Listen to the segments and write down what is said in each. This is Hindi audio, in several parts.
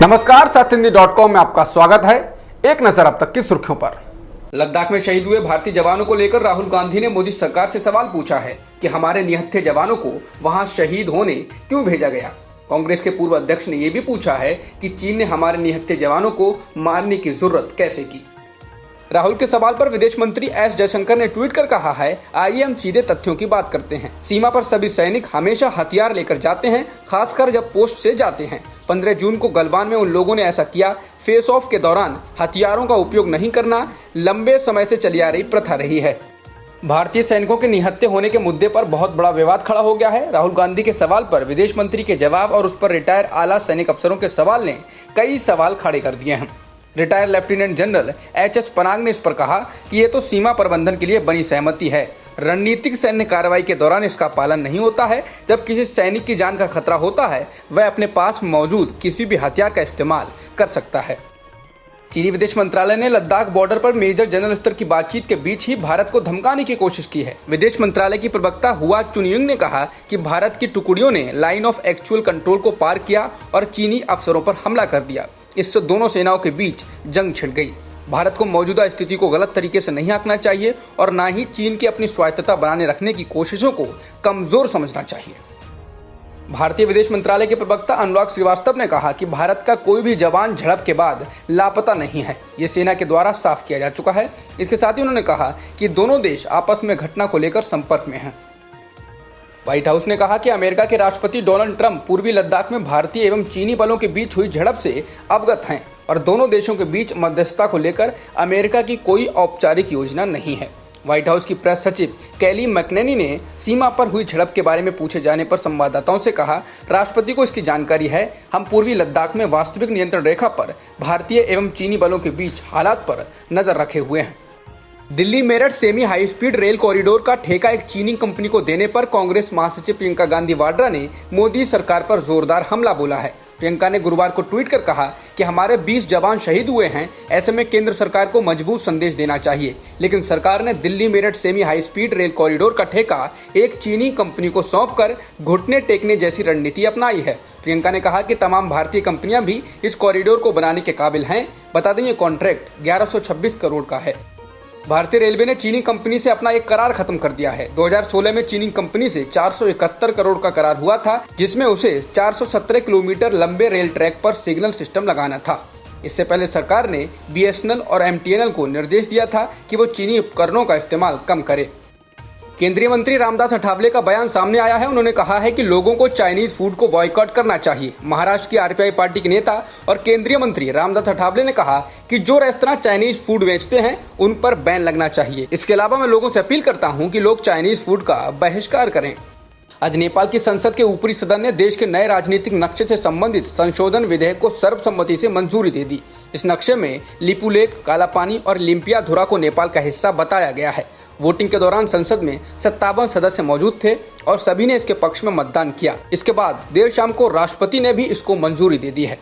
नमस्कार, सत्यहिंदी.com में आपका स्वागत है। एक नजर अब तक की सुर्खियों पर। लद्दाख में शहीद हुए भारतीय जवानों को लेकर राहुल गांधी ने मोदी सरकार से सवाल पूछा है कि हमारे निहत्थे जवानों को वहां शहीद होने क्यों भेजा गया। कांग्रेस के पूर्व अध्यक्ष ने यह भी पूछा है कि चीन ने हमारे निहत्थे जवानों को मारने की जरूरत कैसे की। राहुल के सवाल पर विदेश मंत्री एस जयशंकर ने ट्वीट कर कहा है, आइए हम सीधे तथ्यों की बात करते हैं। सीमा पर सभी सैनिक हमेशा हथियार लेकर जाते हैं, खासकर जब पोस्ट से जाते हैं। 15 जून को गलवान में उन लोगों ने ऐसा किया। फेस ऑफ के दौरान हथियारों का उपयोग नहीं करना लंबे समय से चली आ रही प्रथा रही है। भारतीय सैनिकों के निहत्थे होने के मुद्दे पर बहुत बड़ा विवाद खड़ा हो गया है। राहुल गांधी के सवाल पर विदेश मंत्री के जवाब और उस पर रिटायर आला सैनिक अफसरों के सवाल ने कई सवाल खड़े कर दिए हैं। Retire lieutenant general H Panag ने इस पर कहा कि ये तो सीमा प्रबंधन के लिए बनी सहमति है। रणनीतिक सैन्य कार्रवाई के दौरान इसका पालन नहीं होता है। जब किसी सैनिक की जान का खतरा होता है, वह अपने पास मौजूद किसी भी हथियार का इस्तेमाल कर सकता है। चीनी विदेश मंत्रालय ने लद्दाख बॉर्डर पर मेजर जनरल स्तर की बातचीत के बीच ही भारत को धमकाने की कोशिश की है। विदेश मंत्रालय की प्रवक्ता हुआ चुनयुंग ने कहा कि भारत की टुकड़ियों ने लाइन ऑफ एक्चुअल कंट्रोल को पार किया और चीनी अफसरों पर हमला कर दिया। इससे दोनों सेनाओं के बीच जंग छिड़ गई। भारत को मौजूदा स्थिति को गलत तरीके से नहीं आंकना चाहिए और न ही चीन की अपनी स्वायत्तता बनाने रखने की कोशिशों को कमजोर समझना चाहिए। भारतीय विदेश मंत्रालय के प्रवक्ता अनुराग श्रीवास्तव ने कहा कि भारत का कोई भी जवान झड़प के बाद लापता नहीं है। ये सेना के द्वारा साफ किया जा चुका है। इसके साथ ही उन्होंने कहा कि दोनों देश आपस में घटना को लेकर संपर्क में हैं। व्हाइट हाउस ने कहा कि अमेरिका के राष्ट्रपति डोनाल्ड ट्रंप पूर्वी लद्दाख में भारतीय एवं चीनी बलों के बीच हुई झड़प से अवगत हैं और दोनों देशों के बीच मध्यस्थता को लेकर अमेरिका की कोई औपचारिक योजना नहीं है। व्हाइट हाउस की प्रेस सचिव कैली मैकनेनी ने सीमा पर हुई झड़प के बारे में पूछे जाने पर संवाददाताओं से कहा, राष्ट्रपति को इसकी जानकारी है। हम पूर्वी लद्दाख में वास्तविक नियंत्रण रेखा पर भारतीय एवं चीनी बलों के बीच हालात पर नजर रखे हुए हैं। Delhi Meerut semi high speed rail corridor का ठेका एक चीनी कंपनी को देने पर कांग्रेस महासचिव प्रियंका गांधी वाड्रा ने मोदी सरकार पर जोरदार हमला बोला है। प्रियंका ने गुरुवार को ट्वीट कर कहा कि हमारे 20 जवान शहीद हुए हैं। ऐसे में केंद्र सरकार को मजबूत संदेश देना चाहिए, लेकिन सरकार ने Delhi Meerut semi high speed rail corridor का ठेका एक चीनी कंपनी को सौंपकर घुटने टेकने जैसी रणनीति अपनाई है। प्रियंका ने कहा कि तमाम भारतीय कंपनियां भी इस कॉरिडोर को बनाने के काबिल हैं। बता दें, ये कॉन्ट्रैक्ट 1126 करोड़ का है। भारतीय रेलवे ने चीनी कंपनी से अपना एक करार खत्म कर दिया है। 2016 में चीनी कंपनी से 471 करोड़ का करार हुआ था, जिसमें उसे 417 किलोमीटर लंबे रेल ट्रैक पर सिग्नल सिस्टम लगाना था। इससे पहले सरकार ने BSNL और MTNL को निर्देश दिया था कि वो चीनी उपकरणों का इस्तेमाल कम करे। केंद्रीय मंत्री रामदास अठावले का बयान सामने आया है। उन्होंने कहा है कि लोगों को चाइनीज फूड को बॉयकॉट करना चाहिए। महाराष्ट्र की RPI पार्टी के नेता और केंद्रीय मंत्री रामदास अठावले ने कहा कि जो रेस्तरां चाइनीज फूड बेचते हैं उन पर बैन लगना चाहिए। इसके अलावा मैं लोगों से अपील करता हूं कि लोग चाइनीज फूड का बहिष्कार करें। आज नेपाल की संसद के ऊपरी सदन ने देश के नए राजनीतिक नक्शे से संबंधित संशोधन विधेयक को सर्वसम्मति से मंजूरी दे दी। इस नक्शे में लिपुलेख, कालापानी और लिम्पियाधुरा को नेपाल का हिस्सा बताया गया है। वोटिंग के दौरान संसद में 57 सदस्य मौजूद थे और सभी ने इसके पक्ष में मतदान किया। इसके बाद देर शाम को राष्ट्रपति ने भी इसको मंजूरी दे दी है।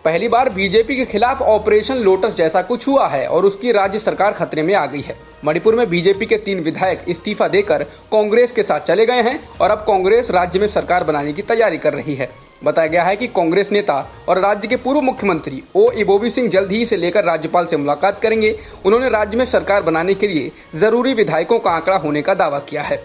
पहली बार बीजेपी के खिलाफ ऑपरेशन लोटस जैसा कुछ हुआ है और उसकी राज्य सरकार खतरे में आ गई है। मणिपुर में बीजेपी के 3 विधायक इस्तीफा देकर कांग्रेस के साथ चले गए हैं और अब कांग्रेस राज्य में सरकार बनाने की तैयारी कर रही है। बताया गया है कि कांग्रेस नेता और राज्य के पूर्व मुख्यमंत्री ओ इबोबी सिंह जल्द ही इसे लेकर राज्यपाल से मुलाकात करेंगे। उन्होंने राज्य में सरकार बनाने के लिए जरूरी विधायकों का आंकड़ा होने का दावा किया है।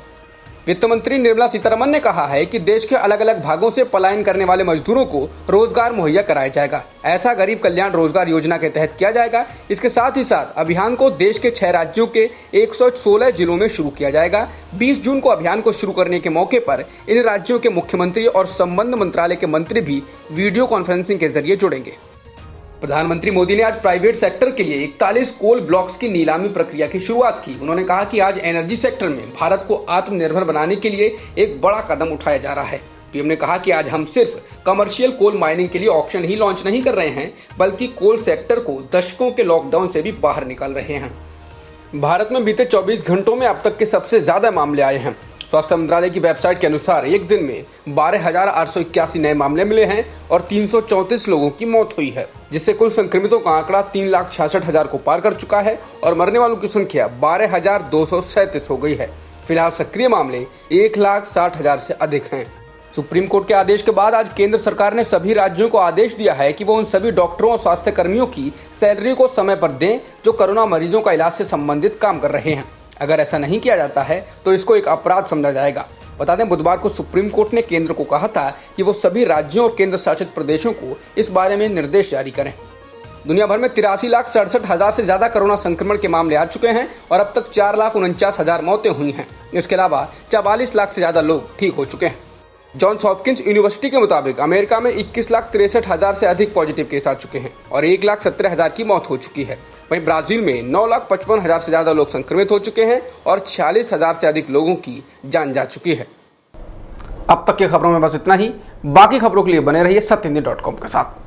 वित्त मंत्री निर्मला सीतारमण ने कहा है कि देश के अलग अलग भागों से पलायन करने वाले मजदूरों को रोजगार मुहैया कराया जाएगा। ऐसा गरीब कल्याण रोजगार योजना के तहत किया जाएगा। इसके साथ ही साथ अभियान को देश के 6 राज्यों के 116 जिलों में शुरू किया जाएगा। 20 जून को अभियान को शुरू करने के मौके पर इन राज्यों के मुख्यमंत्री और संबंध मंत्रालय के मंत्री भी वीडियो कॉन्फ्रेंसिंग के जरिए जुड़ेंगे। प्रधानमंत्री मोदी ने आज प्राइवेट सेक्टर के लिए 41 कोल ब्लॉक्स की नीलामी प्रक्रिया की शुरुआत की। उन्होंने कहा कि आज एनर्जी सेक्टर में भारत को आत्मनिर्भर बनाने के लिए एक बड़ा कदम उठाया जा रहा है। पीएम ने कहा कि आज हम सिर्फ कमर्शियल कोल माइनिंग के लिए ऑक्शन ही लॉन्च नहीं कर रहे हैं, बल्कि कोल सेक्टर को दशकों के लॉकडाउन से भी बाहर निकाल रहे हैं। भारत में बीते 24 घंटों में अब तक के सबसे ज्यादा मामले आए हैं। स्वास्थ्य मंत्रालय की वेबसाइट के अनुसार एक दिन में 12,881 नए मामले मिले हैं और 334 लोगों की मौत हुई है, जिससे कुल संक्रमितों का आंकड़ा 3,66,000 को पार कर चुका है और मरने वालों की संख्या 12,237 हो गई है। फिलहाल सक्रिय मामले 1,60,000 से अधिक हैं। सुप्रीम कोर्ट के आदेश के बाद आज केंद्र सरकार ने सभी राज्यों को आदेश दिया है कि वो उन सभी डॉक्टरों और स्वास्थ्य कर्मियों की सैलरी को समय पर दें जो कोरोना मरीजों का इलाज से संबंधित काम कर रहे हैं। अगर ऐसा नहीं किया जाता है तो इसको एक अपराध समझा जाएगा। बता दें, बुधवार को सुप्रीम कोर्ट ने केंद्र को कहा था कि वो सभी राज्यों और केंद्र शासित प्रदेशों को इस बारे में निर्देश जारी करें। दुनिया भर में 83,67,000 से ज्यादा कोरोना संक्रमण के मामले आ चुके हैं और अब तक 4,49,000 मौतें हुई हैं। इसके अलावा 44 लाख से ज्यादा लोग ठीक हो चुके हैं। जॉन्स हॉपकिंस यूनिवर्सिटी के मुताबिक अमेरिका में 21,63,000 से अधिक पॉजिटिव केस आ चुके हैं और 1,17,000 की मौत हो चुकी है। वहीं ब्राजील में 9,55,000 से ज्यादा लोग संक्रमित हो चुके हैं और 46,000 से अधिक लोगों की जान जा चुकी है। अब तक की खबरों में बस इतना ही। बाकी खबरों के लिए बने रहिए सत्यहिंदी.com के साथ।